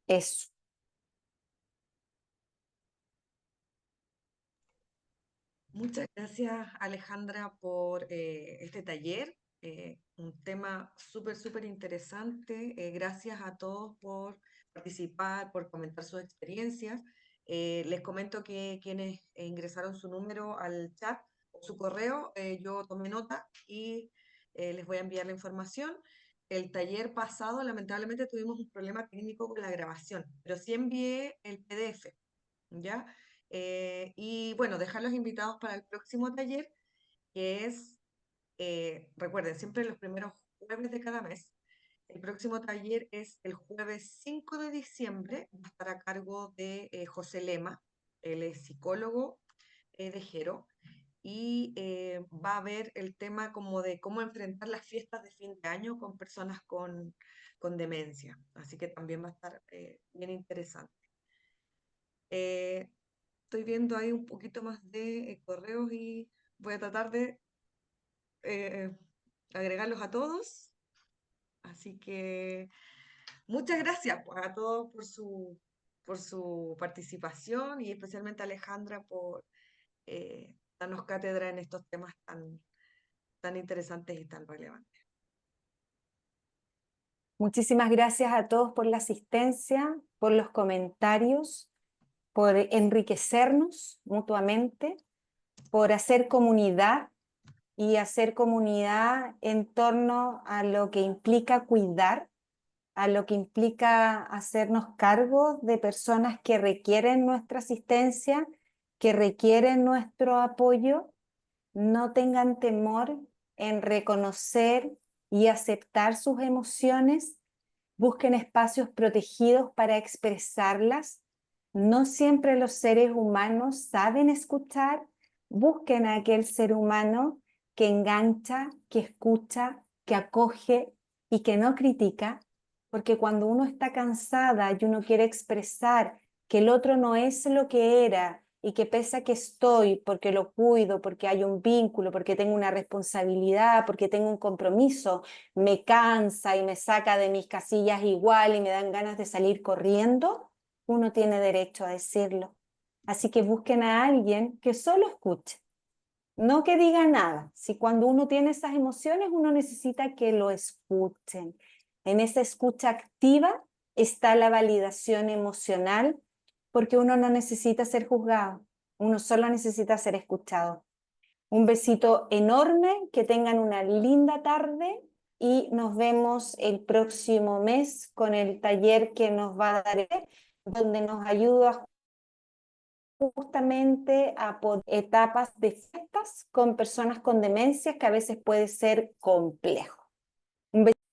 Eso. Muchas gracias, Alejandra, por este taller. Un tema súper, súper interesante. Gracias a todos por participar, por comentar sus experiencias. Les comento que quienes ingresaron su número al chat o su correo, yo tomé nota y les voy a enviar la información. el taller pasado lamentablemente tuvimos un problema técnico con la grabación, pero sí envié el PDF, ¿ya? Y bueno, dejar los invitados para el próximo taller, que es, recuerden, siempre los primeros jueves de cada mes. El próximo taller es el jueves 5 de diciembre, va a estar a cargo de José Lema, él es psicólogo de Jero, y va a ver el tema como de cómo enfrentar las fiestas de fin de año con personas con demencia. Así que también va a estar bien interesante. Estoy viendo ahí un poquito más de correos y voy a tratar de eh, agregarlos a todos. Así que muchas gracias pues, a todos por su participación y especialmente a Alejandra por darnos cátedra en estos temas tan interesantes y tan relevantes. Muchísimas gracias a todos por la asistencia, por los comentarios, por enriquecernos mutuamente, por hacer comunidad y hacer comunidad en torno a lo que implica cuidar, a lo que implica hacernos cargo de personas que requieren nuestra asistencia, que requieren nuestro apoyo. No tengan temor en reconocer y aceptar sus emociones. Busquen espacios protegidos para expresarlas. No siempre los seres humanos saben escuchar. Busquen a aquel ser humano que engancha, que escucha, que acoge y que no critica, porque cuando uno está cansada y uno quiere expresar que el otro no es lo que era y que pese a que estoy, porque lo cuido, porque hay un vínculo, porque tengo una responsabilidad, porque tengo un compromiso, me cansa y me saca de mis casillas igual y me dan ganas de salir corriendo, uno tiene derecho a decirlo. Así que busquen a alguien que solo escuche, no que diga nada. Si cuando uno tiene esas emociones, uno necesita que lo escuchen. En esa escucha activa está la validación emocional, porque uno no necesita ser juzgado, uno solo necesita ser escuchado. Un besito enorme, que tengan una linda tarde y nos vemos el próximo mes con el taller que nos va a dar, donde nos ayuda justamente a etapas de fiestas con personas con demencias, que a veces puede ser complejo. Un besito.